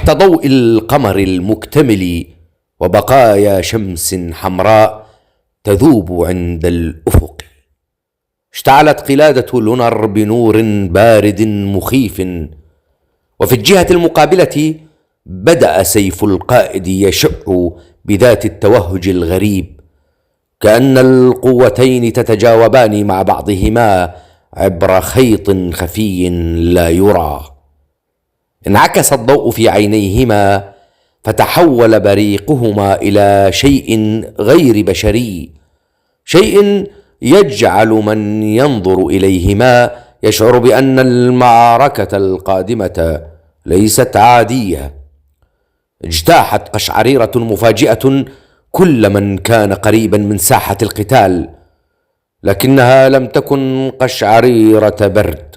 تحت ضوء القمر المكتمل وبقايا شمس حمراء تذوب عند الأفق، اشتعلت قلادة لونر بنور بارد مخيف، وفي الجهة المقابلة بدأ سيف القائد يشع بذات التوهج الغريب، كأن القوتين تتجاوبان مع بعضهما عبر خيط خفي لا يرى. انعكس الضوء في عينيهما فتحول بريقهما إلى شيء غير بشري، شيء يجعل من ينظر إليهما يشعر بأن المعركة القادمة ليست عادية. اجتاحت قشعريرة مفاجئة كل من كان قريبا من ساحة القتال، لكنها لم تكن قشعريرة برد،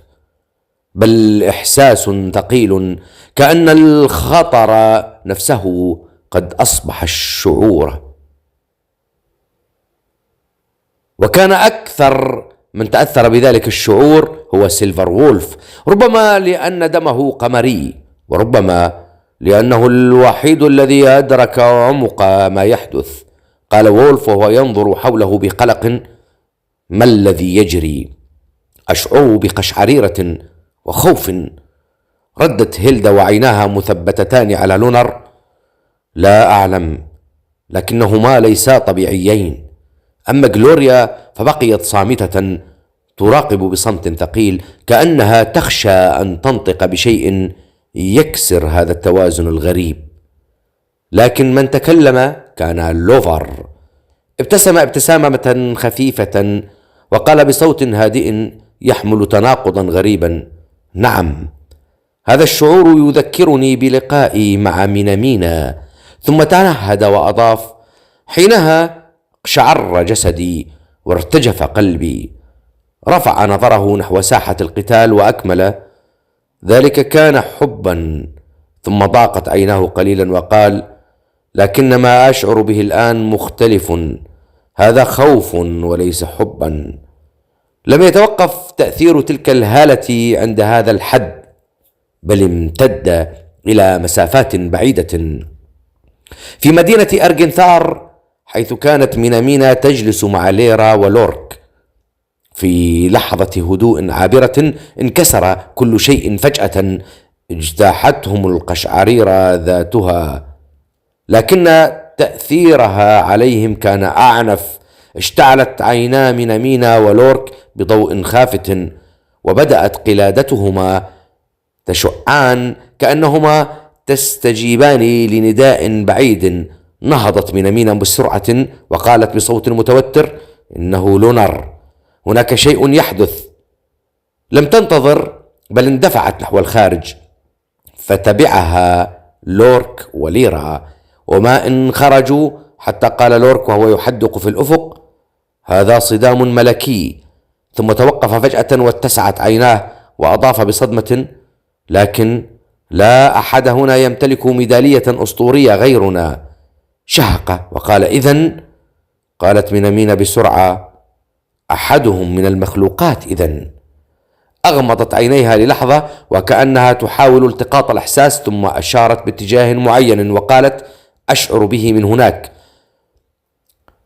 بل إحساس ثقيل، كأن الخطر نفسه قد أصبح الشعور. وكان أكثر من تأثر بذلك الشعور هو سيلفر وولف، ربما لأن دمه قمري، وربما لأنه الوحيد الذي أدرك عمق ما يحدث. قال وولف وهو ينظر حوله بقلق: ما الذي يجري؟ أشعر بقشعريرة وخوف. ردت هيلدا وعيناها مثبتتان على لونر: لا أعلم، لكنهما ليسا طبيعيين. أما غلوريا فبقيت صامتة تراقب بصمت ثقيل، كأنها تخشى أن تنطق بشيء يكسر هذا التوازن الغريب. لكن من تكلم كان لوفر. ابتسم ابتسامة خفيفة وقال بصوت هادئ يحمل تناقضا غريبا: نعم، هذا الشعور يذكرني بلقائي مع مينامينا. ثم تنهد وأضاف: حينها اقشعر جسدي وارتجف قلبي. رفع نظره نحو ساحة القتال وأكمل: ذلك كان حبا. ثم ضاقت عيناه قليلا وقال: لكن ما أشعر به الآن مختلف، هذا خوف وليس حبا. لم يتوقف تأثير تلك الهالة عند هذا الحد، بل امتد إلى مسافات بعيدة. في مدينة أرجنثار، حيث كانت مينامينا تجلس مع ليرا ولورك، في لحظة هدوء عابرة انكسر كل شيء فجأة. اجتاحتهم القشعريرة ذاتها، لكن تأثيرها عليهم كان أعنف. اشتعلت عينا مينامينا ولورك بضوء خافت، وبدأت قلادتهما تشعان كأنهما تستجيبان لنداء بعيد. نهضت مينامينا بسرعة وقالت بصوت متوتر: إنه لونر، هناك شيء يحدث. لم تنتظر، بل اندفعت نحو الخارج، فتبعها لورك وليرا. وما إن خرجوا حتى قال لورك وهو يحدق في الأفق: هذا صدام ملكي. ثم توقف فجأة واتسعت عيناه وأضاف بصدمة: لكن لا أحد هنا يمتلك ميدالية أسطورية غيرنا. شهق وقال: إذن؟ قالت مينامينا بسرعة: أحدهم من المخلوقات إذن. أغمضت عينيها للحظة وكأنها تحاول التقاط الإحساس، ثم أشارت باتجاه معين وقالت: أشعر به من هناك.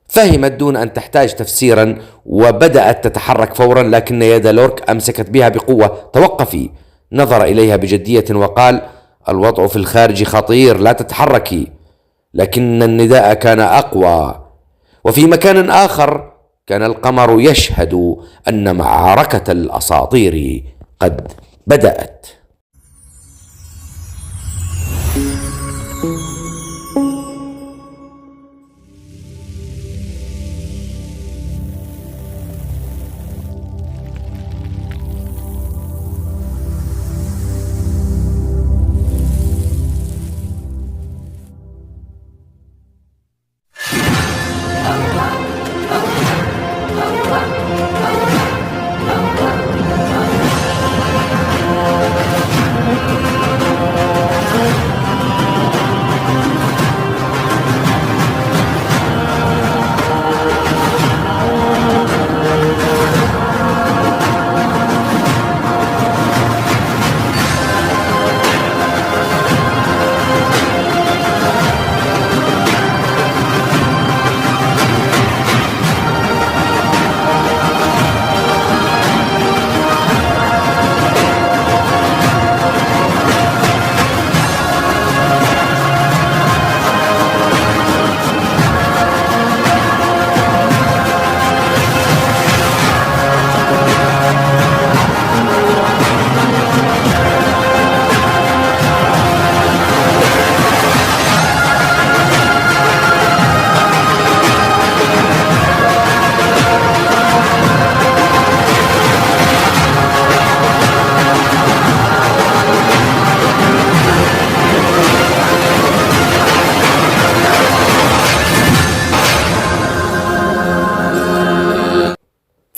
فهمت دون أن تحتاج تفسيرا وبدأت تتحرك فورا، لكن يد لورك أمسكت بها بقوة: توقفي. نظر إليها بجدية وقال: الوضع في الخارج خطير، لا تتحركي. لكن النداء كان أقوى. وفي مكان آخر كان القمر يشهد أن معركة الأساطير قد بدأت.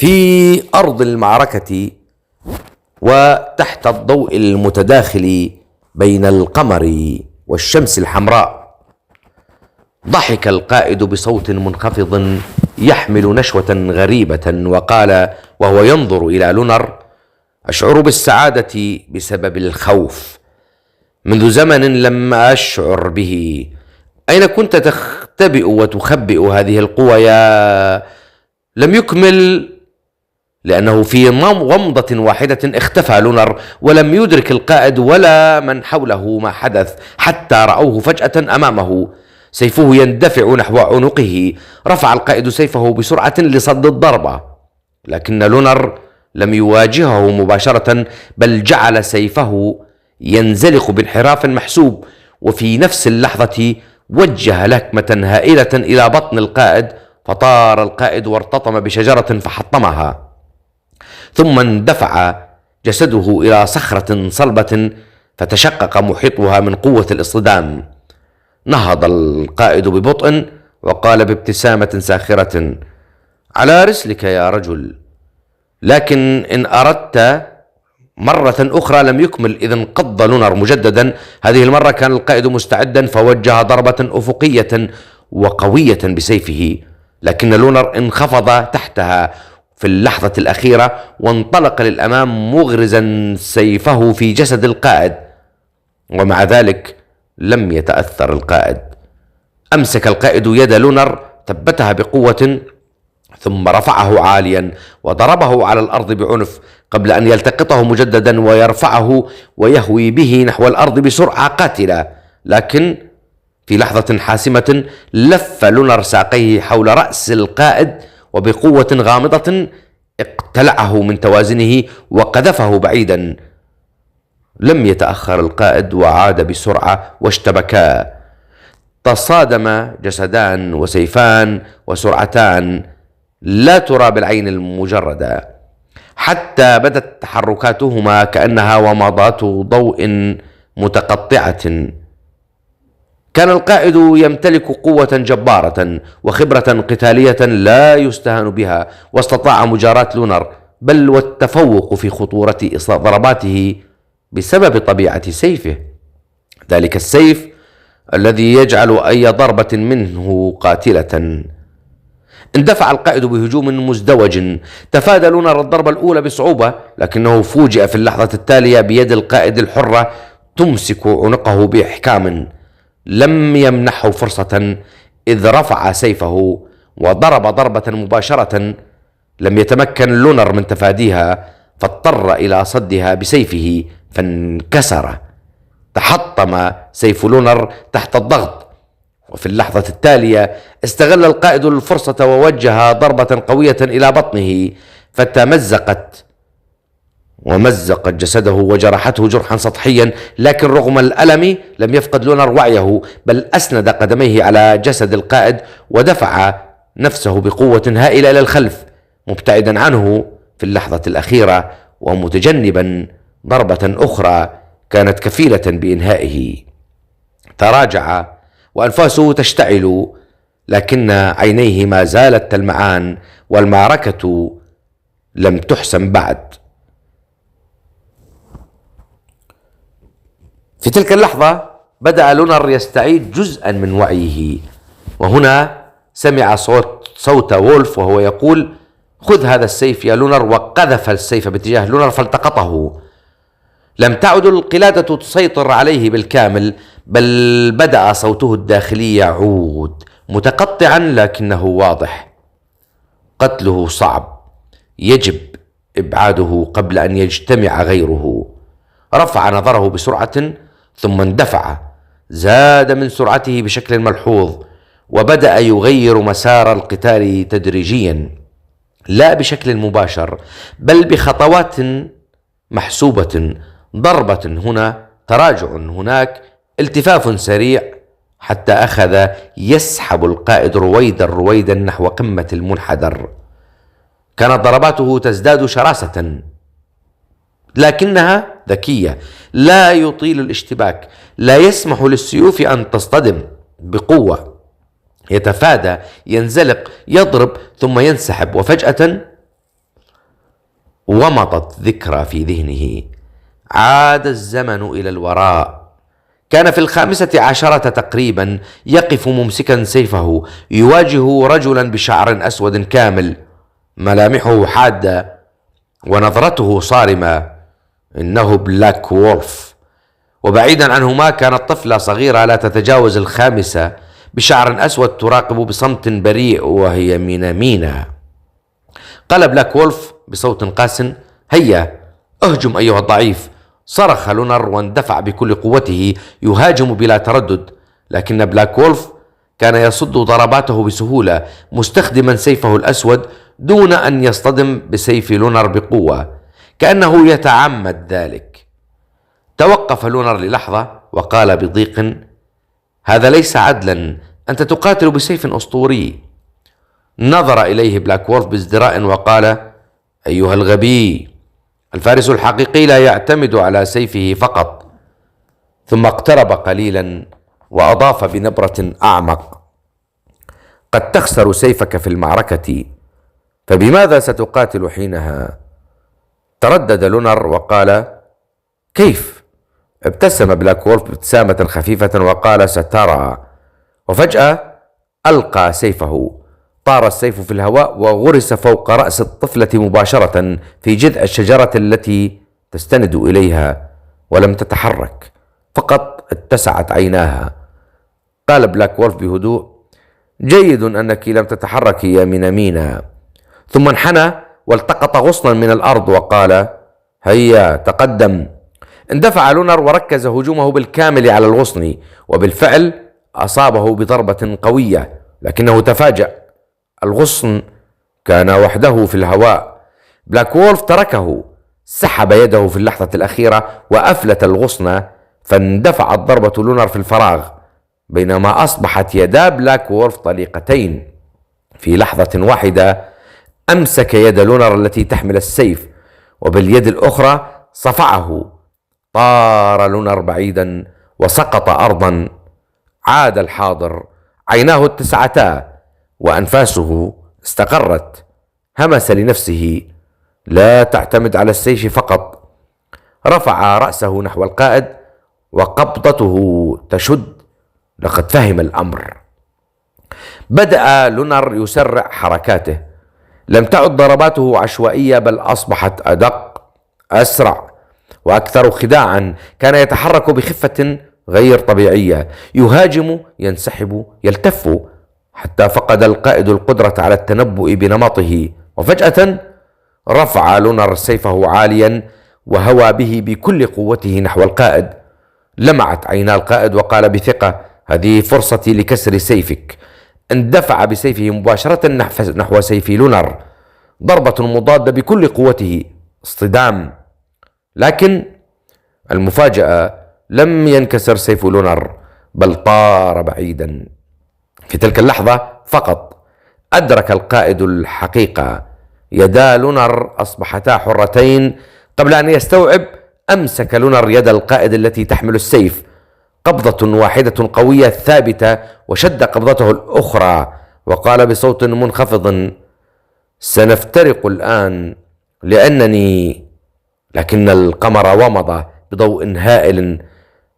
في أرض المعركة وتحت الضوء المتداخل بين القمر والشمس الحمراء، ضحك القائد بصوت منخفض يحمل نشوة غريبة وقال وهو ينظر إلى لونر: أشعر بالسعادة بسبب الخوف منذ زمن لم أشعر به. أين كنت تختبئ وتخبئ هذه القوة يا... لم يكمل، لأنه في غمضة واحدة اختفى لونر، ولم يدرك القائد ولا من حوله ما حدث حتى رأوه فجأة أمامه سيفه يندفع نحو عنقه. رفع القائد سيفه بسرعة لصد الضربة، لكن لونر لم يواجهه مباشرة، بل جعل سيفه ينزلق بانحراف محسوب، وفي نفس اللحظة وجه لكمة هائلة إلى بطن القائد، فطار القائد وارتطم بشجرة فحطمها، ثم اندفع جسده إلى صخرة صلبة فتشقق محيطها من قوة الاصطدام. نهض القائد ببطء وقال بابتسامة ساخرة: على رسلك يا رجل، لكن إن أردت مرة أخرى. لم يكمل إذ انقض لونر مجددا. هذه المرة كان القائد مستعدا، فوجه ضربة أفقية وقوية بسيفه، لكن لونر انخفض تحتها في اللحظة الأخيرة وانطلق للأمام مغرزا سيفه في جسد القائد، ومع ذلك لم يتأثر القائد. أمسك القائد يد لونر، ثبتها بقوة، ثم رفعه عاليا وضربه على الأرض بعنف قبل أن يلتقطه مجددا ويرفعه ويهوي به نحو الأرض بسرعة قاتلة. لكن في لحظة حاسمة لف لونر ساقيه حول رأس القائد، وبقوة غامضة اقتلعه من توازنه وقذفه بعيدا. لم يتأخر القائد وعاد بسرعة واشتبكا. تصادم جسدان وسيفان وسرعتان لا ترى بالعين المجردة، حتى بدت تحركاتهما كأنها ومضات ضوء متقطعة. كان القائد يمتلك قوة جبارة وخبرة قتالية لا يستهان بها، واستطاع مجاراة لونر، بل والتفوق في خطورة ضرباته بسبب طبيعة سيفه، ذلك السيف الذي يجعل أي ضربة منه قاتلة. اندفع القائد بهجوم مزدوج، تفادى لونر الضربة الأولى بصعوبة، لكنه فوجئ في اللحظة التالية بيد القائد الحرة تمسك عنقه بإحكام. لم يمنحه فرصة إذ رفع سيفه وضرب ضربة مباشرة لم يتمكن لونر من تفاديها، فاضطر إلى صدها بسيفه فانكسر. تحطم سيف لونر تحت الضغط، وفي اللحظة التالية استغل القائد الفرصة ووجه ضربة قوية إلى بطنه فتمزقت ومزقت جسده وجرحته جرحا سطحيا. لكن رغم الألم لم يفقد لونر وعيه، بل أسند قدميه على جسد القائد ودفع نفسه بقوة هائلة إلى الخلف، مبتعدا عنه في اللحظة الأخيرة ومتجنبا ضربة أخرى كانت كفيلة بإنهائه. تراجع وأنفاسه تشتعل، لكن عينيه ما زالت تلمعان، والمعركة لم تحسم بعد. في تلك اللحظة بدأ لونر يستعيد جزءا من وعيه، وهنا سمع صوت وولف وهو يقول: خذ هذا السيف يا لونر، وقذف السيف باتجاه لونر فالتقطه. لم تعد القلادة تسيطر عليه بالكامل، بل بدأ صوته الداخلي يعود متقطعا لكنه واضح: قتله صعب، يجب إبعاده قبل أن يجتمع غيره. رفع نظره بسرعة ثم اندفع، زاد من سرعته بشكل ملحوظ، وبدأ يغير مسار القتال تدريجيا، لا بشكل مباشر بل بخطوات محسوبة. ضربة هنا، تراجع هناك، التفاف سريع، حتى أخذ يسحب القائد رويدا نحو قمة المنحدر. كانت ضرباته تزداد شراسة، لكنها ذكية، لا يطيل الاشتباك، لا يسمح للسيوف أن تصطدم بقوة. يتفادى، ينزلق، يضرب ثم ينسحب، وفجأة ومضت ذكرى في ذهنه. عاد الزمن إلى الوراء. كان في 15 تقريبا يقف ممسكا سيفه يواجه رجلا بشعر أسود كامل، ملامحه حادة ونظرته صارمة. إنه بلاك وولف. وبعيدا عنهما كانت طفلة صغيرة لا تتجاوز 5 بشعر أسود تراقب بصمت بريء، وهي مينا. قال بلاك وولف بصوت قاس: هيا اهجم أيها الضعيف. صرخ لونر واندفع بكل قوته يهاجم بلا تردد، لكن بلاك وولف كان يصد ضرباته بسهولة مستخدما سيفه الأسود دون أن يصطدم بسيف لونر بقوة، كأنه يتعمد ذلك. توقف لونر للحظة وقال بضيق: هذا ليس عدلا، أنت تقاتل بسيف أسطوري. نظر إليه بلاك وولف بازدراء وقال: أيها الغبي، الفارس الحقيقي لا يعتمد على سيفه فقط. ثم اقترب قليلا وأضاف بنبرة أعمق: قد تخسر سيفك في المعركة، فبماذا ستقاتل حينها؟ تردد لونر وقال: كيف؟ ابتسم بلاك وولف ابتسامة خفيفة وقال: سترى. وفجأة ألقى سيفه. طار السيف في الهواء وغرس فوق رأس الطفلة مباشرة في جذع الشجرة التي تستند إليها، ولم تتحرك، فقط اتسعت عيناها. قال بلاك وولف بهدوء: جيد أنك لم تتحرك يا مينا. ثم انحنى والتقط غصنا من الأرض وقال: هيا تقدم. اندفع لونر وركز هجومه بالكامل على الغصن، وبالفعل أصابه بضربة قوية، لكنه تفاجأ. الغصن كان وحده في الهواء. بلاك وولف تركه، سحب يده في اللحظة الأخيرة وأفلت الغصن، فاندفعت ضربة لونر في الفراغ، بينما أصبحت يدا بلاك وولف طليقتين. في لحظة واحدة أمسك يد لونر التي تحمل السيف، وباليد الأخرى صفعه. طار لونر بعيدا وسقط أرضا. عاد الحاضر، عيناه اتسعتا وأنفاسه استقرت. همس لنفسه: لا تعتمد على السيف فقط. رفع رأسه نحو القائد وقبضته تشد. لقد فهم الأمر. بدأ لونر يسرع حركاته. لم تعد ضرباته عشوائية، بل أصبحت أدق، أسرع وأكثر خداعا. كان يتحرك بخفة غير طبيعية، يهاجم، ينسحب، يلتف، حتى فقد القائد القدرة على التنبؤ بنمطه. وفجأة رفع لونر سيفه عاليا وهوى به بكل قوته نحو القائد. لمعت عينا القائد وقال بثقة: هذه فرصتي لكسر سيفك. اندفع بسيفه مباشرة نحو سيف لونر. ضربة مضادة بكل قوته، اصطدام. لكن المفاجأة، لم ينكسر سيف لونر، بل طار بعيدا. في تلك اللحظة فقط أدرك القائد الحقيقة. يدا لونر أصبحتا حرتين. قبل أن يستوعب، أمسك لونر يد القائد التي تحمل السيف قبضة واحدة قوية ثابتة، وشد قبضته الأخرى وقال بصوت منخفض: سنفترق الآن لكن القمر ومض بضوء هائل.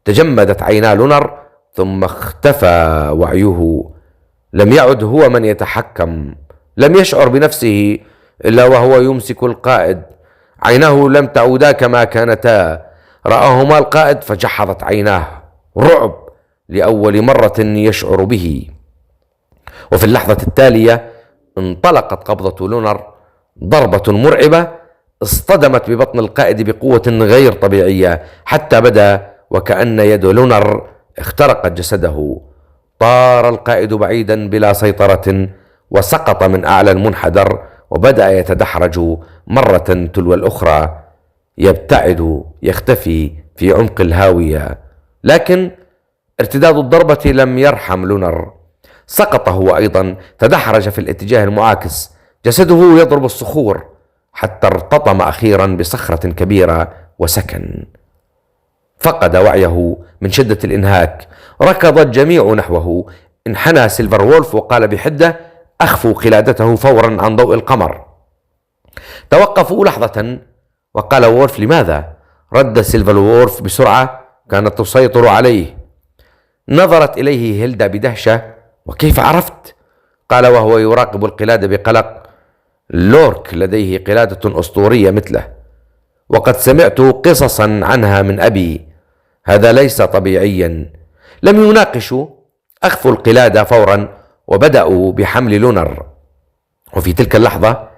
تجمدت عينا لونر ثم اختفى وعيه. لم يعد هو من يتحكم. لم يشعر بنفسه إلا وهو يمسك القائد. عيناه لم تعودا كما كانتا. رآهما القائد فجحظت عيناه رعب لأول مرة يشعر به. وفي اللحظة التالية انطلقت قبضة لونر. ضربة مرعبة اصطدمت ببطن القائد بقوة غير طبيعية، حتى بدا وكأن يد لونر اخترقت جسده. طار القائد بعيدا بلا سيطرة، وسقط من أعلى المنحدر، وبدأ يتدحرج مرة تلو الأخرى، يبتعد، يختفي في عمق الهاوية. لكن ارتداد الضربة لم يرحم لونر. سقط هو أيضا، تدحرج في الاتجاه المعاكس، جسده يضرب الصخور، حتى ارتطم أخيرا بصخرة كبيرة وسكن. فقد وعيه من شدة الإنهاك. ركض الجميع نحوه. انحنى سيلفر وولف وقال بحدة: أخفوا قلادته فورا عن ضوء القمر. توقفوا لحظة وقال وولف: لماذا؟ رد سيلفر وولف بسرعة كانت تسيطر عليه. نظرت إليه هيلدا بدهشة: وكيف عرفت؟ قال وهو يراقب القلادة بقلق: لورك لديه قلادة أسطورية مثله، وقد سمعت قصصا عنها من أبي، هذا ليس طبيعيا. لم يناقشوا، أخفوا القلادة فورا وبدأوا بحمل لونر. وفي تلك اللحظة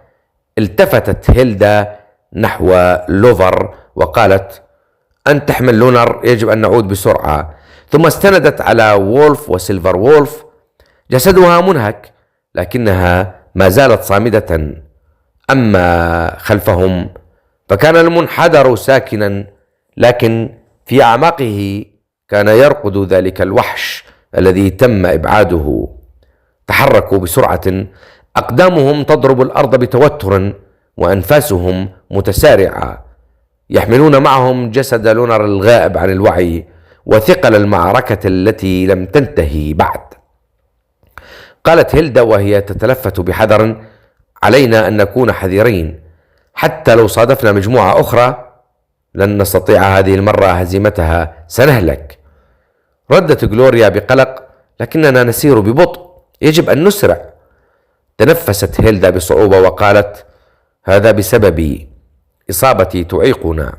التفتت هيلدا نحو لوفر وقالت: أنت تحمل لونر، يجب أن نعود بسرعة. ثم استندت على وولف وسيلفر وولف، جسدها منهك لكنها ما زالت صامدة. أما خلفهم فكان المنحدر ساكنا، لكن في أعماقه كان يرقد ذلك الوحش الذي تم إبعاده. تحركوا بسرعة، أقدامهم تضرب الأرض بتوتر وأنفاسهم متسارعة، يحملون معهم جسد لونر الغائب عن الوعي وثقل المعركة التي لم تنتهي بعد. قالت هيلدا وهي تتلفت بحذر: علينا أن نكون حذرين، حتى لو صادفنا مجموعة أخرى لن نستطيع هذه المرة هزيمتها، سنهلك. ردت غلوريا بقلق: لكننا نسير ببطء، يجب أن نسرع. تنفست هيلدا بصعوبة وقالت: هذا بسبب إصابتي تعيقنا،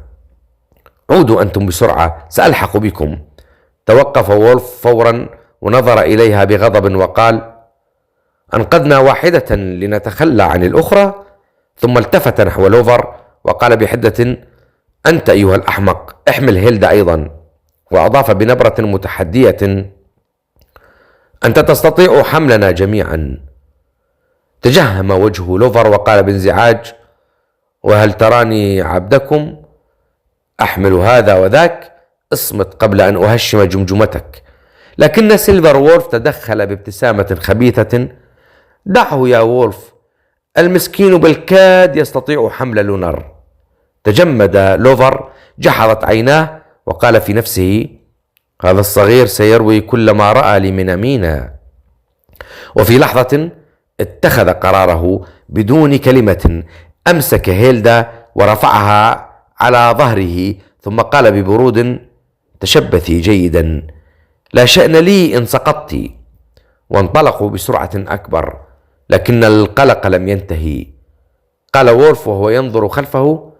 عودوا أنتم بسرعة، سألحق بكم. توقف وولف فورا ونظر إليها بغضب وقال: أنقذنا واحدة لنتخلى عن الأخرى؟ ثم التفت نحو لوفر وقال بحدة: أنت أيها الأحمق، احمل هيلدا أيضا. وأضاف بنبرة متحدية: أنت تستطيع حملنا جميعا. تجهم وجه لوفر وقال بانزعاج: وهل تراني عبدكم؟ أحمل هذا وذاك، اصمت قبل أن أهشم جمجمتك. لكن سيلفر وولف تدخل بابتسامة خبيثة: دعه يا وولف، المسكين بالكاد يستطيع حمل لونر. تجمد لوفر، جحظت عيناه وقال في نفسه: هذا الصغير سيروي كل ما رأى لمن أمينا. وفي لحظة اتخذ قراره بدون كلمة، أمسك هيلدا ورفعها على ظهره ثم قال ببرود: تشبثي جيدا، لا شأن لي إن سقطت. وانطلقوا بسرعة أكبر، لكن القلق لم ينتهي. قال وولف وهو ينظر خلفه: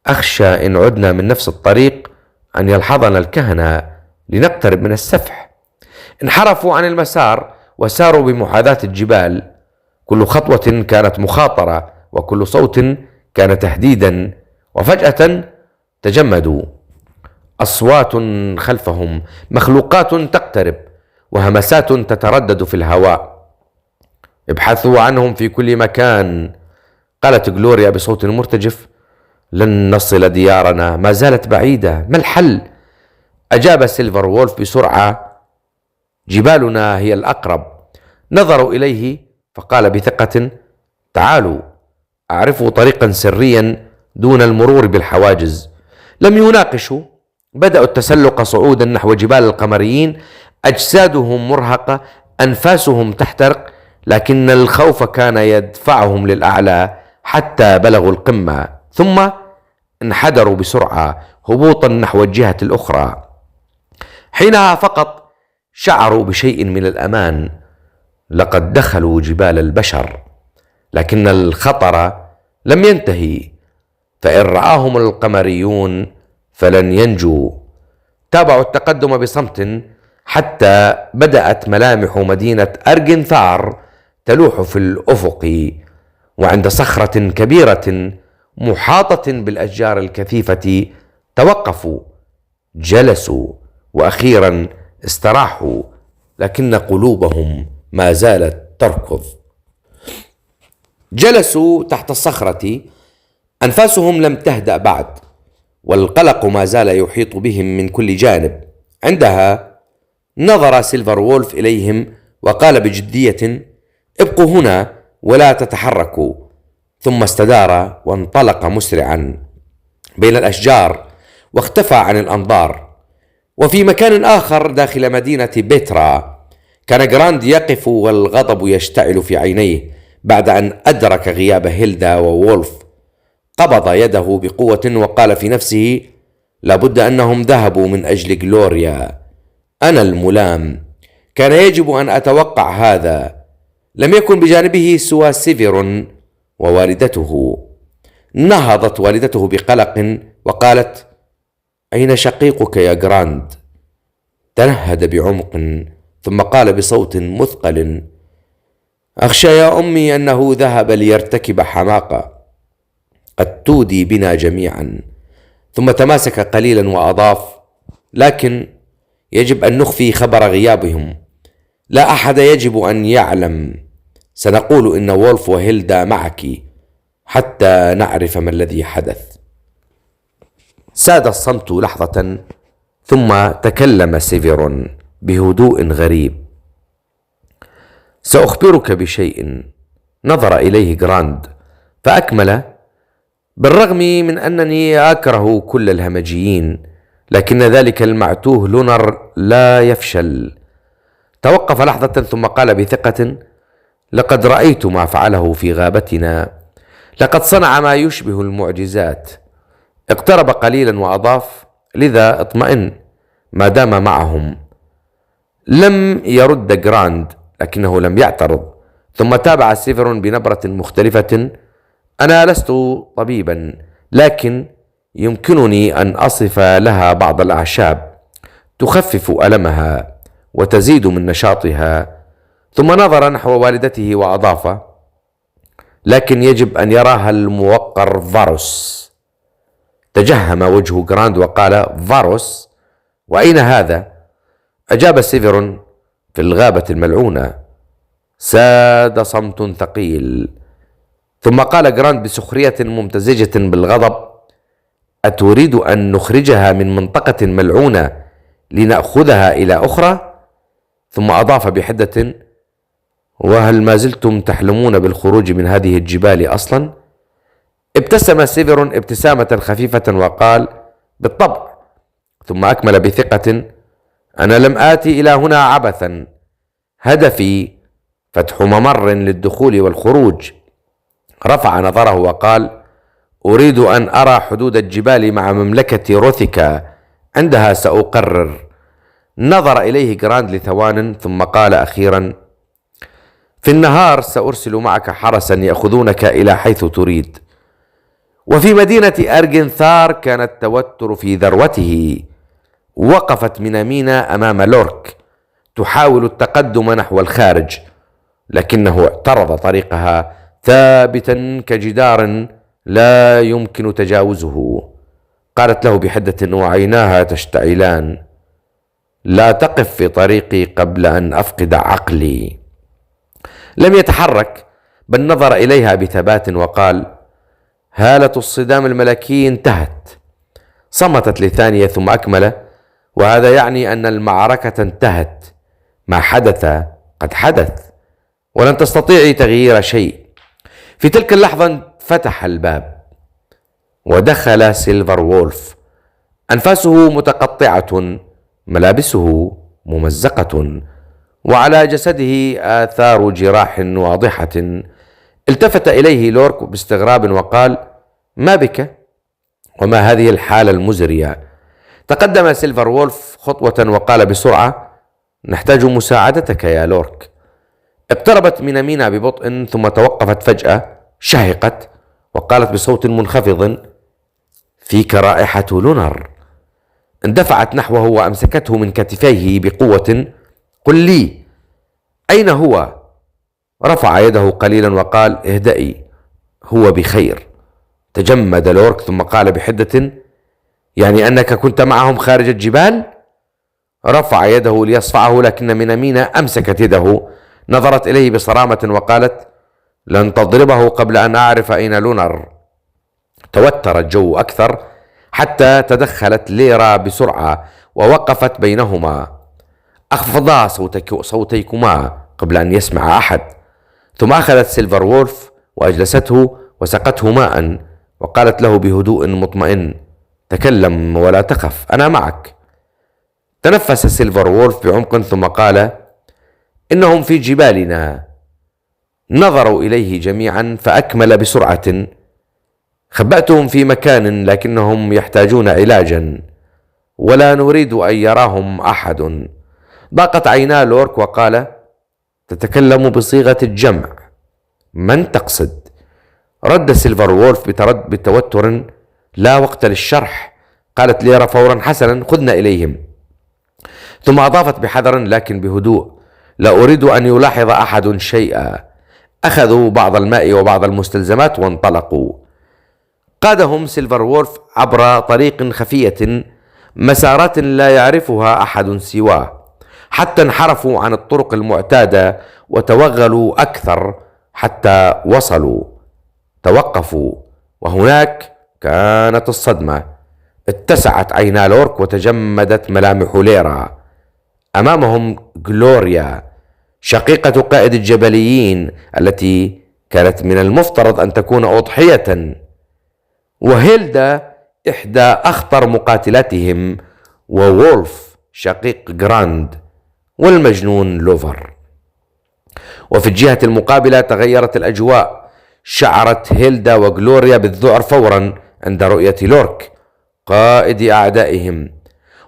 أخشى إن عدنا من نفس الطريق أن يلحظنا الكهنة لنقترب من السفح. انحرفوا عن المسار وساروا بمحاذاة الجبال، كل خطوة كانت مخاطرة وكل صوت كان تهديدا. وفجأة تجمدوا، أصوات خلفهم، مخلوقات تقترب وهمسات تتردد في الهواء. ابحثوا عنهم في كل مكان، قالت غلوريا بصوت مرتجف: لن نصل ديارنا، ما زالت بعيدة، ما الحل؟ أجاب سيلفر وولف بسرعة: جبالنا هي الأقرب. نظروا إليه فقال بثقة: تعالوا، أعرف طريقا سريا دون المرور بالحواجز. لم يناقشوا، بدأوا التسلق صعودا نحو جبال القمريين، أجسادهم مرهقة، أنفاسهم تحترق، لكن الخوف كان يدفعهم للأعلى حتى بلغوا القمة، ثم انحدروا بسرعة هبوطا نحو الجهة الأخرى. حينها فقط شعروا بشيء من الأمان، لقد دخلوا جبال البشر، لكن الخطر لم ينتهي، فإن رآهم القمريون فلن ينجوا. تابعوا التقدم بصمت حتى بدأت ملامح مدينة أرجنثار تلوح في الأفق، وعند صخرة كبيرة محاطة بالأشجار الكثيفة توقفوا، جلسوا، وأخيرا استراحوا، لكن قلوبهم ما زالت تركض. جلسوا تحت الصخرة، أنفاسهم لم تهدأ بعد، والقلق ما زال يحيط بهم من كل جانب. عندها نظر سيلفر وولف إليهم وقال بجدية: ابقوا هنا ولا تتحركوا. ثم استدار وانطلق مسرعا بين الأشجار واختفى عن الأنظار. وفي مكان آخر داخل مدينة بيترا كان جراند يقف والغضب يشتعل في عينيه بعد أن أدرك غياب هيلدا وولف. قبض يده بقوة وقال في نفسه: لابد أنهم ذهبوا من أجل جلوريا، أنا الملام، كان يجب أن أتوقع هذا. لم يكن بجانبه سوى سيفيرون ووالدته. نهضت والدته بقلق وقالت: أين شقيقك يا جراند؟ تنهد بعمق ثم قال بصوت مثقل: أخشى يا أمي أنه ذهب ليرتكب حماقة قد تودي بنا جميعا. ثم تماسك قليلا وأضاف: لكن يجب أن نخفي خبر غيابهم، لا أحد يجب أن يعلم. سنقول إن وولف وهيلدا معك حتى نعرف ما الذي حدث. ساد الصمت لحظة ثم تكلم سيفيرون بهدوء غريب: سأخبرك بشيء. نظر إليه جراند فأكمل: بالرغم من أنني أكره كل الهمجيين، لكن ذلك المعتوه لونر لا يفشل. توقف لحظة ثم قال بثقة: لقد رأيت ما فعله في غابتنا، لقد صنع ما يشبه المعجزات. اقترب قليلا وأضاف: لذا اطمئن ما دام معهم. لم يرد جراند لكنه لم يعترض، ثم تابع سيفيرون بنبرة مختلفة: أنا لست طبيبا، لكن يمكنني أن أصف لها بعض الأعشاب تخفف ألمها وتزيد من نشاطها. ثم نظر نحو والدته وأضاف: لكن يجب أن يراها الموقر فاروس. تجهم وجه جراند وقال: فاروس؟ وأين هذا؟ أجاب سيفيرون: في الغابة الملعونة. ساد صمت ثقيل، ثم قال جراند بسخرية ممتزجة بالغضب: أتريد أن نخرجها من منطقة ملعونة لنأخذها إلى أخرى؟ ثم أضاف بحدة: وهل ما زلتم تحلمون بالخروج من هذه الجبال أصلا؟ ابتسم سيفيرون ابتسامة خفيفة وقال: بالطبع. ثم أكمل بثقة: أنا لم آتي إلى هنا عبثا، هدفي فتح ممر للدخول والخروج. رفع نظره وقال: أريد أن أرى حدود الجبال مع مملكة روثيكا، عندها سأقرر. نظر إليه جراند لثوان ثم قال أخيرا: في النهار سأرسل معك حرسا يأخذونك إلى حيث تريد. وفي مدينة أرجنثار كان التوتر في ذروته. وقفت مينامينا أمام لورك تحاول التقدم نحو الخارج، لكنه اعترض طريقها ثابتا كجدار لا يمكن تجاوزه. قالت له بحدة وعيناها تشتعلان: لا تقف في طريقي قبل أن أفقد عقلي. لم يتحرك، بل نظر إليها بثبات وقال: هالة الصدام الملكي انتهت. صمتت لثانية ثم أكمل: وهذا يعني أن المعركة انتهت. ما حدث قد حدث، ولن تستطيعي تغيير شيء. في تلك اللحظة فتح الباب ودخل سيلفر وولف، أنفاسه متقطعة، ملابسه ممزقة، وعلى جسده آثار جراح واضحة. التفت إليه لورك باستغراب وقال: ما بك؟ وما هذه الحالة المزرية؟ تقدم سيلفر وولف خطوة وقال بسرعة: نحتاج مساعدتك يا لورك. اقتربت مينامينا ببطء ثم توقفت فجأة، شهقت وقالت بصوت منخفض: فيك رائحة لونر. اندفعت نحوه وأمسكته من كتفيه بقوة: قل لي أين هو؟ رفع يده قليلا وقال: اهدئي، هو بخير. تجمد لورك ثم قال بحدة: يعني أنك كنت معهم خارج الجبال؟ رفع يده ليصفعه، لكن مينامينا أمسكت يده. نظرت إليه بصرامة وقالت: لن تضربه قبل أن أعرف أين لونر. توتر الجو أكثر حتى تدخلت ليرا بسرعة ووقفت بينهما. أخفضا صوتيكما قبل أن يسمع أحد. ثم أخذت سيلفر وولف وأجلسته وسقته ماء وقالت له بهدوء مطمئن: تكلم ولا تخف، أنا معك. تنفس سيلفر وولف بعمق ثم قال: إنهم في جبالنا. نظروا إليه جميعا فأكمل بسرعة: خبأتهم في مكان لكنهم يحتاجون علاجا ولا نريد أن يراهم أحد. ضاقت عينا لورك وقال: تتكلم بصيغة الجمع، من تقصد؟ رد سيلفر وولف بتوتر: لا وقت للشرح. قالت ليرا فورا: حسنا، خذنا إليهم. ثم أضافت بحذر لكن بهدوء: لا أريد أن يلاحظ أحد شيئا. أخذوا بعض الماء وبعض المستلزمات وانطلقوا. قادهم سيلفر وولف عبر طريق خفية، مسارات لا يعرفها أحد سواه، حتى انحرفوا عن الطرق المعتادة وتوغلوا أكثر حتى توقفوا، وهناك كانت الصدمة. اتسعت عينا لورك وتجمدت ملامح ليرا. أمامهم غلوريا، شقيقة قائد الجبليين التي كانت من المفترض أن تكون أضحية، وهيلدا إحدى أخطر مقاتلاتهم، وولف شقيق جراند، والمجنون لوفر. وفي الجهة المقابلة تغيرت الأجواء. شعرت هيلدا وغلوريا بالذعر فورا عند رؤية لورك قائد أعدائهم،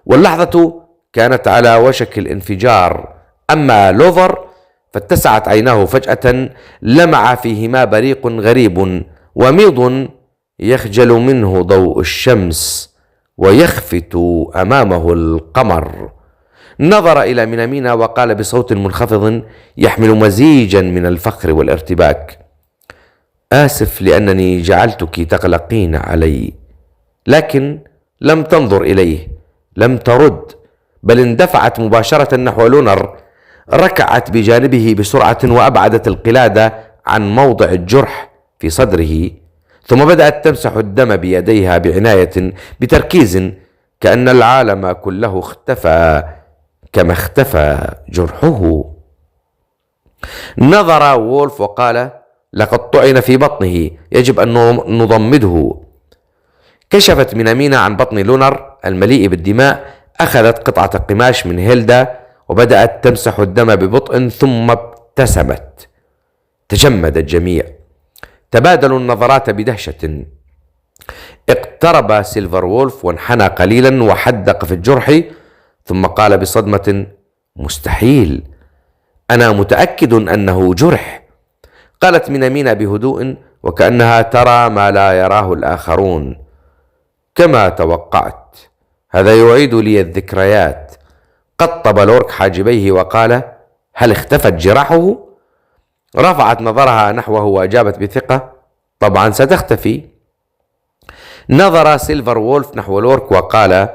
واللحظة كانت على وشك الانفجار. أما لوفر فاتسعت عيناه فجأة، لمع فيهما بريق غريب وميض يخجل منه ضوء الشمس ويخفت أمامه القمر. نظر إلى مينامينا وقال بصوت منخفض يحمل مزيجا من الفخر والارتباك: آسف لأنني جعلتك تقلقين علي. لكن لم تنظر إليه، لم ترد، بل اندفعت مباشرة نحو لونر، ركعت بجانبه بسرعة وأبعدت القلادة عن موضع الجرح في صدره، ثم بدأت تمسح الدم بيديها بعناية بتركيز، كأن العالم كله اختفى كما اختفى جرحه. نظر وولف وقال: لقد طعن في بطنه، يجب أن نضمده. كشفت مينامينا عن بطن لونر المليء بالدماء، أخذت قطعة قماش من هيلدا وبدأت تمسح الدم ببطء، ثم ابتسمت. تجمد الجميع، تبادلوا النظرات بدهشة. اقترب سيلفر وولف وانحنى قليلا وحدق في الجرح، ثم قال بصدمة: مستحيل، أنا متأكد أنه جرح. قالت مينامينا بهدوء وكأنها ترى ما لا يراه الآخرون: كما توقعت، هذا يعيد لي الذكريات. قطب لورك حاجبيه وقال: هل اختفت جراحه؟ رفعت نظرها نحوه وأجابت بثقة: طبعا ستختفي. نظر سيلفر وولف نحو لورك وقال: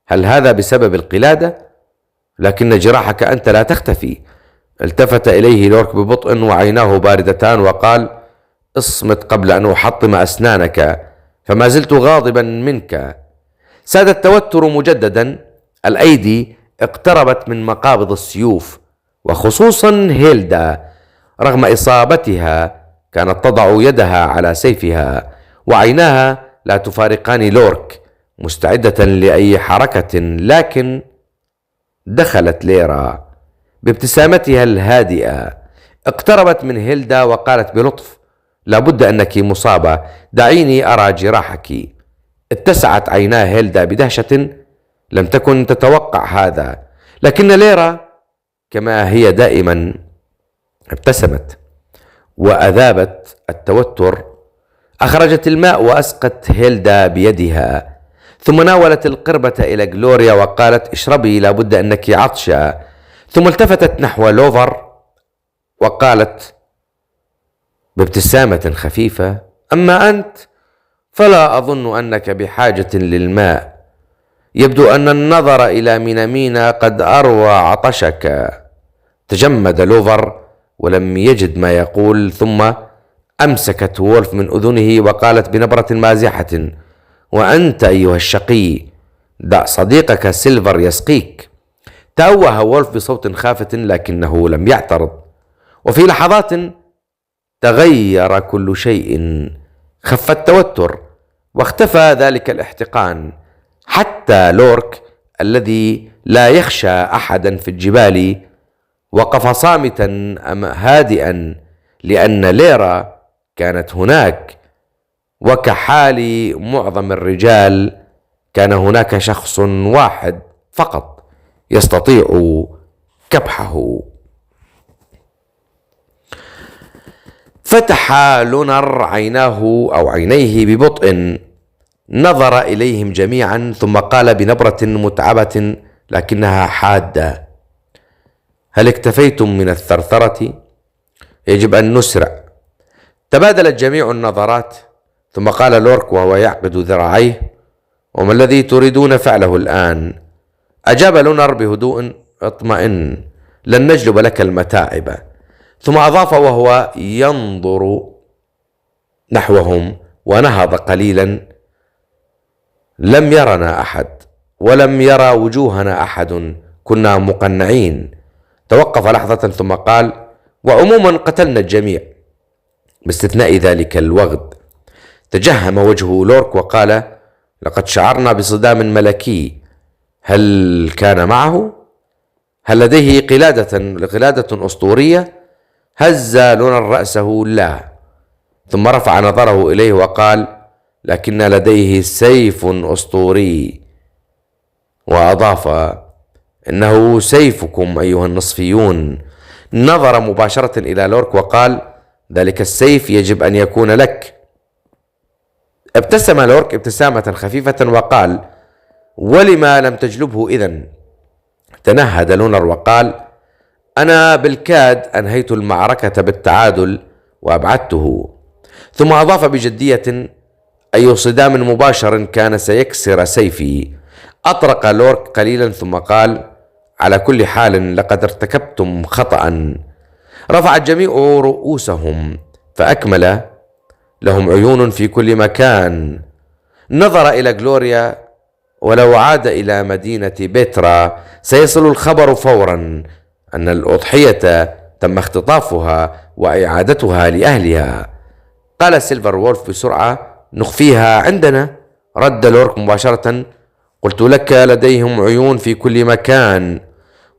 هل هذا بسبب القلادة؟ لكن جراحك أنت لا تختفي. التفت إليه لورك ببطء وعيناه باردتان وقال: اصمت قبل أن أحطم أسنانك، فما زلت غاضبا منك. ساد التوتر مجددا. الأيدي اقتربت من مقابض السيوف، وخصوصا هيلدا رغم إصابتها كانت تضع يدها على سيفها، وعيناها لا تفارقان لورك، مستعدة لأي حركة. لكن دخلت ليرا بابتسامتها الهادئة، اقتربت من هيلدا وقالت بلطف: لابد أنك مصابة، دعيني أرى جراحك. اتسعت عينا هيلدا بدهشة، لم تكن تتوقع هذا، لكن ليرا كما هي دائما ابتسمت وأذابت التوتر. أخرجت الماء وأسقت هيلدا بيدها، ثم ناولت القربة إلى غلوريا وقالت: اشربي، لابد أنك عطشة. ثم التفتت نحو لوفر وقالت بابتسامة خفيفة: أما أنت فلا أظن أنك بحاجة للماء، يبدو أن النظر إلى مينامينا قد أروى عطشك. تجمد لوفر ولم يجد ما يقول، ثم أمسكت وولف من أذنه وقالت بنبرة مازحة: وأنت أيها الشقي، دع صديقك سيلفر يسقيك. تأوه وولف بصوت خافت لكنه لم يعترض. وفي لحظات تغير كل شيء، خف التوتر واختفى ذلك الاحتقان. حتى لورك الذي لا يخشى أحدا في الجبال وقف صامتا هادئا، لأن ليرا كانت هناك وكحال معظم الرجال كان هناك شخص واحد فقط يستطيع كبحه. فتح لونر عيناه أو عينيه ببطء، نظر إليهم جميعا ثم قال بنبرة متعبة لكنها حادة: هل اكتفيتم من الثرثرة؟ يجب أن نسرع. تبادلت جميع النظرات، ثم قال لورك وهو يعقد ذراعيه: وما الذي تريدون فعله الآن؟ أجاب لونر بهدوء: اطمئن، لن نجلب لك المتاعب. ثم أضاف وهو ينظر نحوهم ونهض قليلا: لم يرنا أحد ولم يرى وجوهنا أحد، كنا مقنعين. توقف لحظة ثم قال: وعموما قتلنا الجميع باستثناء ذلك الوغد. تجهم وجه لورك وقال: لقد شعرنا بصدام ملكي، هل كان معه؟ هل لديه قلادة أسطورية؟ هز لونر رأسه: لا. ثم رفع نظره إليه وقال: لكن لديه سيف أسطوري. وأضاف: إنه سيفكم أيها النصفيون. نظر مباشرة إلى لورك وقال: ذلك السيف يجب أن يكون لك. ابتسم لورك ابتسامة خفيفة وقال: ولما لم تجلبه إذن؟ تنهد لونر وقال: أنا بالكاد أنهيت المعركة بالتعادل وأبعدته. ثم أضاف بجدية: أي صدام مباشر كان سيكسر سيفي. أطرق لورك قليلا ثم قال: على كل حال لقد ارتكبتم خطأ. رفع الجميع رؤوسهم فأكمل: لهم عيون في كل مكان. نظر إلى غلوريا: ولو عاد إلى مدينة بيترا سيصل الخبر فورا أن الأضحية تم اختطافها وإعادتها لأهلها. قال سيلفر وولف بسرعة: نخفيها عندنا. رد لورك مباشرة: قلت لك لديهم عيون في كل مكان.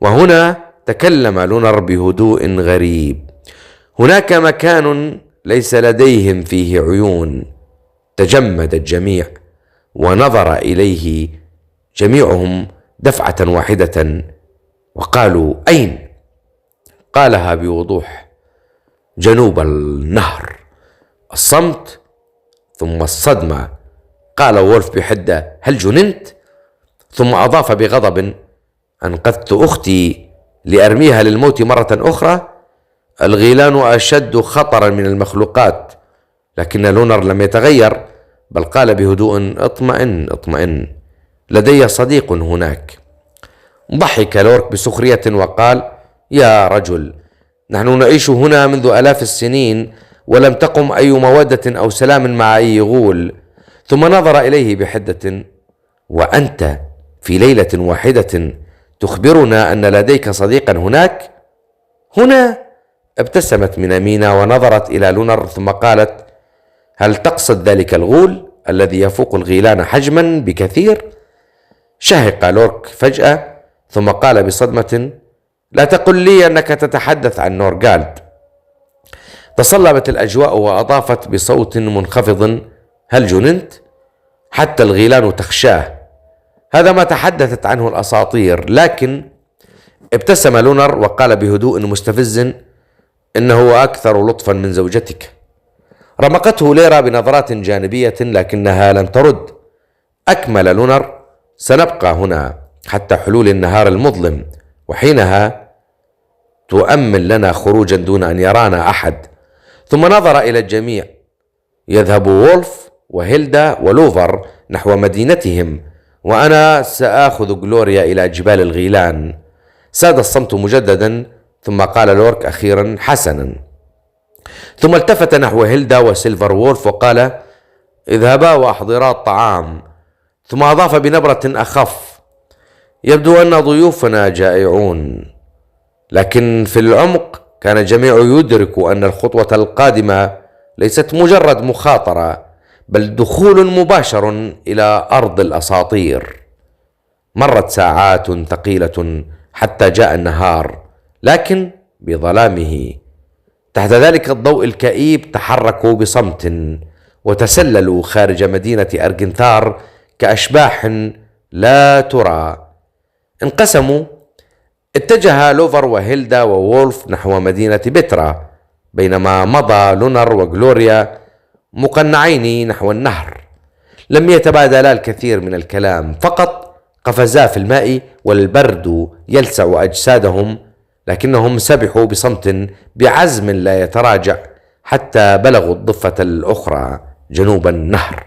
وهنا تكلم لونر بهدوء غريب: هناك مكان ليس لديهم فيه عيون. تجمد الجميع ونظر إليه جميعهم دفعة واحدة وقالوا: أين؟ قالها بوضوح: جنوب النهر. الصمت ثم الصدمة. قال وولف بحدة: هل جننت؟ ثم أضاف بغضب: أنقذت أختي لأرميها للموت مرة أخرى؟ الغيلان أشد خطرا من المخلوقات. لكن لونر لم يتغير، بل قال بهدوء: اطمئن اطمئن، لدي صديق هناك. ضحك لورك بسخرية وقال: يا رجل، نحن نعيش هنا منذ آلاف السنين ولم تقم أي مودة أو سلام مع أي غول. ثم نظر إليه بحدة: وأنت في ليلة واحدة تخبرنا أن لديك صديقا هناك؟ هنا؟ ابتسمت مينامينا ونظرت إلى لونر ثم قالت: هل تقصد ذلك الغول الذي يفوق الغيلان حجما بكثير؟ شهق لورك فجأة ثم قال بصدمة: لا تقل لي أنك تتحدث عن نورغالد. تصلبت الأجواء وأضافت بصوت منخفض: هل جننت؟ حتى الغيلان تخشاه، هذا ما تحدثت عنه الأساطير. لكن ابتسم لونر وقال بهدوء مستفز: إنه أكثر لطفا من زوجتك. رمقته ليرا بنظرات جانبية لكنها لم ترد. أكمل لونر: سنبقى هنا حتى حلول النهار المظلم، وحينها تؤمن لنا خروجا دون أن يرانا أحد. ثم نظر إلى الجميع: يذهب وولف وهيلدا ولوفر نحو مدينتهم، وأنا سآخذ غلوريا إلى جبال الغيلان. ساد الصمت مجددا، ثم قال لورك أخيرا: حسنا. ثم التفت نحو هيلدا وسيلفر وولف وقال: اذهبا وأحضرا الطعام. ثم أضاف بنبرة أخف: يبدو أن ضيوفنا جائعون. لكن في العمق كان الجميع يدرك أن الخطوة القادمة ليست مجرد مخاطرة، بل دخول مباشر إلى أرض الأساطير. مرت ساعات ثقيلة حتى جاء النهار، لكن بظلامه. تحت ذلك الضوء الكئيب تحركوا بصمت، وتسللوا خارج مدينة أرجنثار كأشباح لا ترى. انقسموا. اتجه لوفر وهيلدا وولف نحو مدينة بترا، بينما مضى لونر وغلوريا مقنعين نحو النهر. لم يتبادلا الكثير من الكلام، فقط قفزا في الماء والبرد يلسع أجسادهم، لكنهم سبحوا بصمت بعزم لا يتراجع حتى بلغوا الضفة الأخرى جنوب النهر،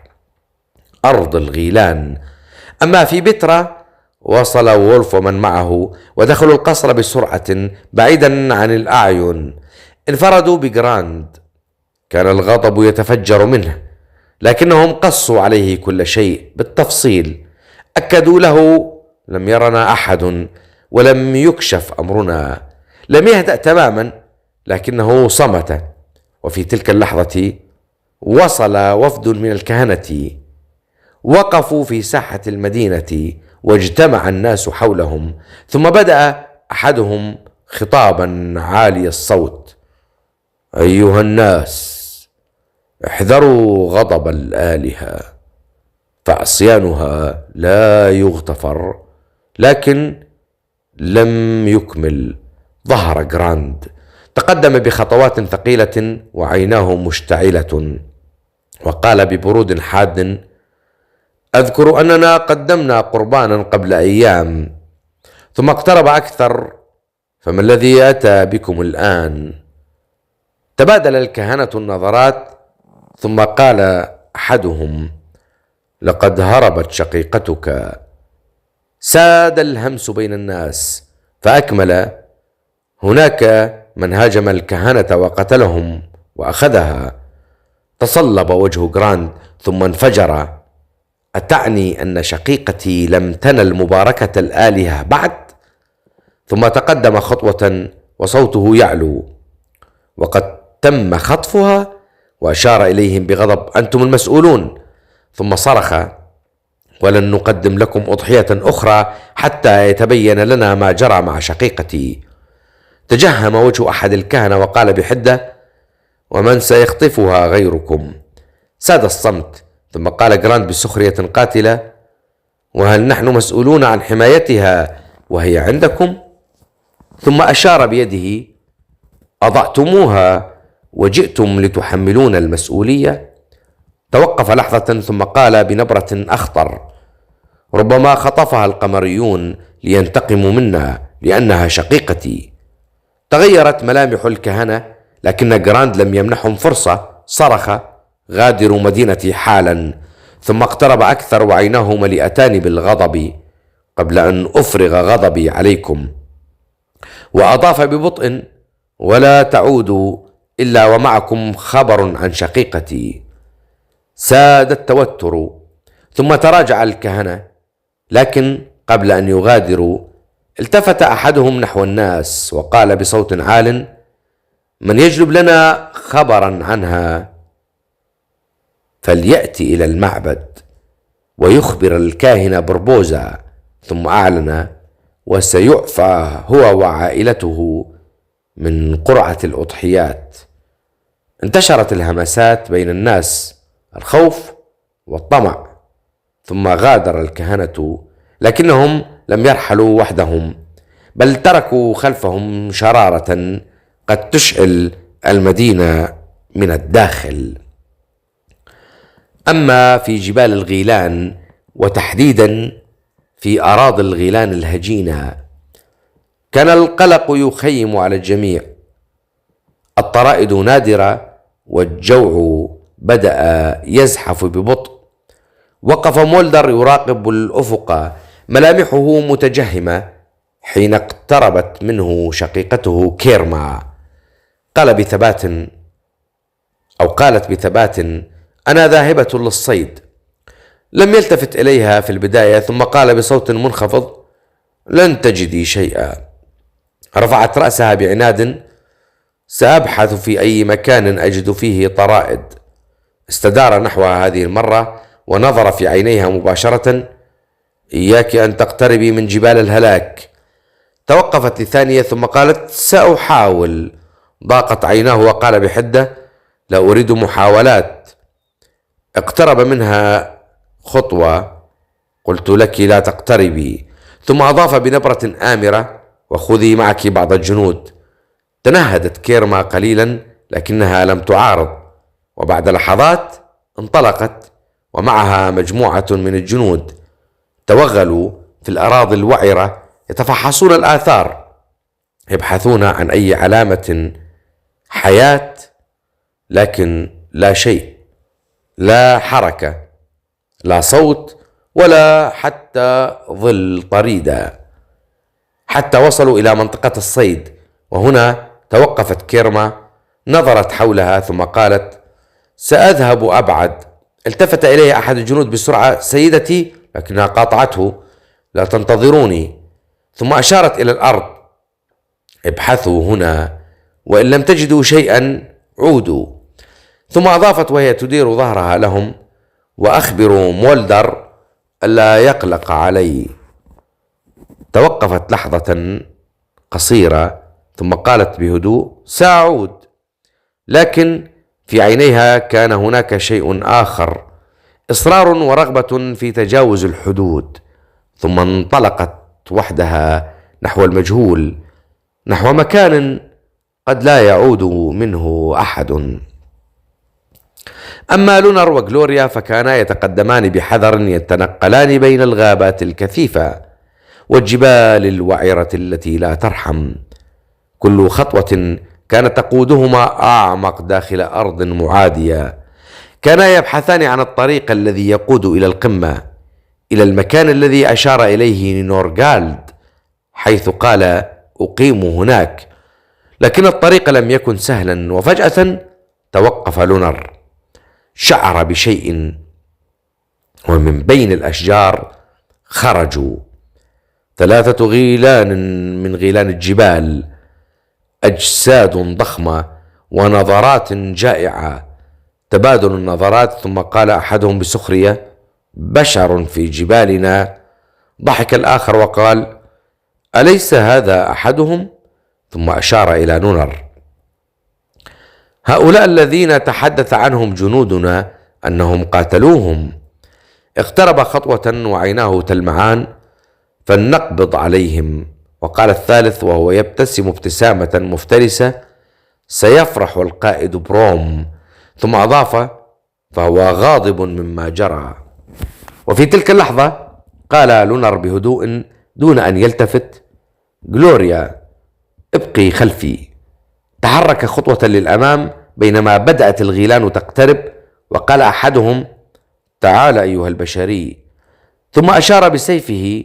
أرض الغيلان. أما في بترا وصل وولف ومن معه ودخلوا القصر بسرعة بعيدا عن الأعين. انفردوا بجراند، كان الغضب يتفجر منه، لكنهم قصوا عليه كل شيء بالتفصيل. أكدوا له: لم يرنا أحد ولم يكشف أمرنا. لم يهدأ تماما، لكنه صمت. وفي تلك اللحظة وصل وفد من الكهنة، وقفوا في ساحة المدينة واجتمع الناس حولهم. ثم بدأ أحدهم خطابا عالي الصوت: أيها الناس، احذروا غضب الآلهة، فعصيانها لا يغتفر. لكن لم يكمل. ظهر جراند، تقدم بخطوات ثقيلة وعيناه مشتعلة، وقال ببرود حاد: أذكر أننا قدمنا قربانا قبل أيام. ثم اقترب أكثر: فما الذي أتى بكم الآن؟ تبادل الكهنة النظرات، ثم قال أحدهم: لقد هربت شقيقتك. ساد الهمس بين الناس، فأكمل: هناك من هاجم الكهنة وقتلهم وأخذها. تصلب وجه جراند ثم انفجر: أتعني أن شقيقتي لم تنل مباركة الآلهة بعد؟ ثم تقدم خطوة وصوته يعلو: وقد تم خطفها. وأشار إليهم بغضب: أنتم المسؤولون. ثم صرخ: ولن نقدم لكم أضحية أخرى حتى يتبين لنا ما جرى مع شقيقتي. تجهم وجه أحد الكهنة وقال بحدة: ومن سيخطفها غيركم؟ ساد الصمت. ثم قال جراند بسخرية قاتلة: وهل نحن مسؤولون عن حمايتها وهي عندكم؟ ثم أشار بيده: أضعتموها وجئتم لتحملون المسؤولية. توقف لحظة ثم قال بنبرة أخطر: ربما خطفها القمريون لينتقموا منا لأنها شقيقتي. تغيرت ملامح الكهنة، لكن جراند لم يمنحهم فرصة. صرخ: غادروا مدينتي حالا. ثم اقترب أكثر وعيناه مليئتان بالغضب: قبل أن أفرغ غضبي عليكم. وأضاف ببطء: ولا تعودوا إلا ومعكم خبر عن شقيقتي. ساد التوتر، ثم تراجع الكهنة، لكن قبل أن يغادروا التفت أحدهم نحو الناس وقال بصوت عال: من يجلب لنا خبرا عنها فليأتي إلى المعبد ويخبر الكاهن بربوزا. ثم أعلن: وسيعفى هو وعائلته من قرعة الأضحيات. انتشرت الهمسات بين الناس، الخوف والطمع. ثم غادر الكهنة، لكنهم لم يرحلوا وحدهم، بل تركوا خلفهم شرارة قد تشعل المدينة من الداخل. أما في جبال الغيلان، وتحديدا في أراضي الغيلان الهجينة، كان القلق يخيم على الجميع. الطرائد نادرة والجوع بدأ يزحف ببطء. وقف مولدر يراقب الأفق، ملامحه متجهمة، حين اقتربت منه شقيقته كيرما. قالت بثبات: أنا ذاهبة للصيد. لم يلتفت إليها في البداية، ثم قال بصوت منخفض: لن تجدي شيئا. رفعت رأسها بعناد: سأبحث في أي مكان أجد فيه طرائد. استدار نحوها هذه المرة ونظر في عينيها مباشرة: إياك أن تقتربي من جبال الهلاك. توقفت لثانية ثم قالت: سأحاول. ضاقت عيناه وقال بحدة: لا أريد محاولات. اقترب منها خطوة، قلت لك لا تقتربي. ثم أضاف بنبرة آمرة: وخذي معك بعض الجنود. تنهدت كيرما قليلا لكنها لم تعارض، وبعد لحظات انطلقت ومعها مجموعة من الجنود. توغلوا في الأراضي الوعرة يتفحصون الآثار، يبحثون عن أي علامة حياة، لكن لا شيء، لا حركة، لا صوت، ولا حتى ظل طريدة، حتى وصلوا إلى منطقة الصيد. وهنا توقفت كيرما، نظرت حولها ثم قالت: سأذهب أبعد. التفت إليه أحد الجنود بسرعة: سيدتي، لكنها قاطعته: لا تنتظروني. ثم أشارت إلى الأرض: ابحثوا هنا، وإن لم تجدوا شيئا عودوا. ثم أضافت وهي تدير ظهرها لهم: وأخبروا مولدر ألا يقلق علي. توقفت لحظة قصيرة ثم قالت بهدوء: سأعود. لكن في عينيها كان هناك شيء آخر، إصرار ورغبة في تجاوز الحدود. ثم انطلقت وحدها نحو المجهول، نحو مكان قد لا يعود منه أحد. أما لونر وغلوريا فكانا يتقدمان بحذر، يتنقلان بين الغابات الكثيفة والجبال الوعرة التي لا ترحم. كل خطوة كانت تقودهما أعمق داخل أرض معادية. كانا يبحثان عن الطريق الذي يقود إلى القمة، إلى المكان الذي أشار إليه نورغالد حيث قال: أقيم هناك. لكن الطريق لم يكن سهلا، وفجأة توقف لونر. شعر بشيء، ومن بين الأشجار خرجوا 3 غيلان من غيلان الجبال، أجساد ضخمة ونظرات جائعة. تبادل النظرات، ثم قال أحدهم بسخرية: بشر في جبالنا. ضحك الآخر وقال: أليس هذا أحدهم؟ ثم أشار إلى نونر: هؤلاء الذين تحدث عنهم جنودنا أنهم قاتلوهم. اقترب خطوة وعيناه تلمعان: فلنقبض عليهم. وقال الثالث وهو يبتسم ابتسامة مفترسة: سيفرح القائد بروم. ثم أضاف: فهو غاضب مما جرى. وفي تلك اللحظة قال لونر بهدوء دون أن يلتفت: غلوريا، ابقي خلفي. تحرك خطوة للأمام بينما بدأت الغيلان تقترب، وقال أحدهم: تعال أيها البشري. ثم أشار بسيفه: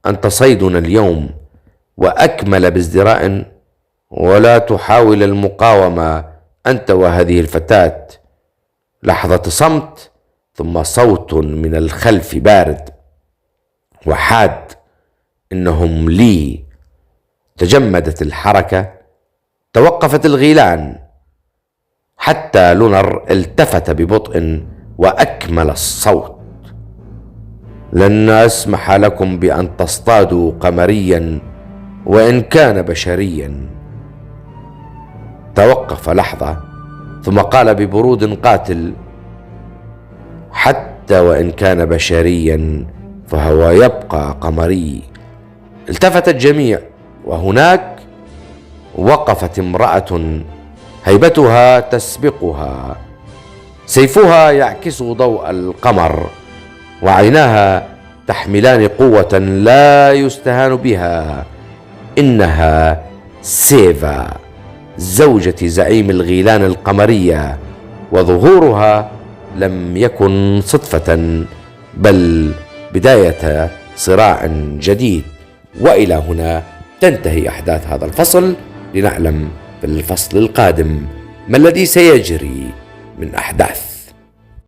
أنت صيدنا اليوم. وأكمل بازدراء: ولا تحاول المقاومة أنت وهذه الفتاة. لحظة صمت، ثم صوت من الخلف بارد وحاد: إنهم لي. تجمدت الحركة، توقفت الغيلان، حتى لونر التفت ببطء وأكمل الصوت: لن أسمح لكم بأن تصطادوا قمريا وإن كان بشريا. توقف لحظة ثم قال ببرود قاتل: حتى وإن كان بشريا فهو يبقى قمري. التفت الجميع، وهناك وقفت امرأة هيبتها تسبقها، سيفها يعكس ضوء القمر، وعيناها تحملان قوة لا يستهان بها. إنها سيفا، زوجة زعيم الغيلان القمرية، وظهورها لم يكن صدفة بل بداية صراع جديد. وإلى هنا تنتهي أحداث هذا الفصل، لنعلم في الفصل القادم ما الذي سيجري من أحداث.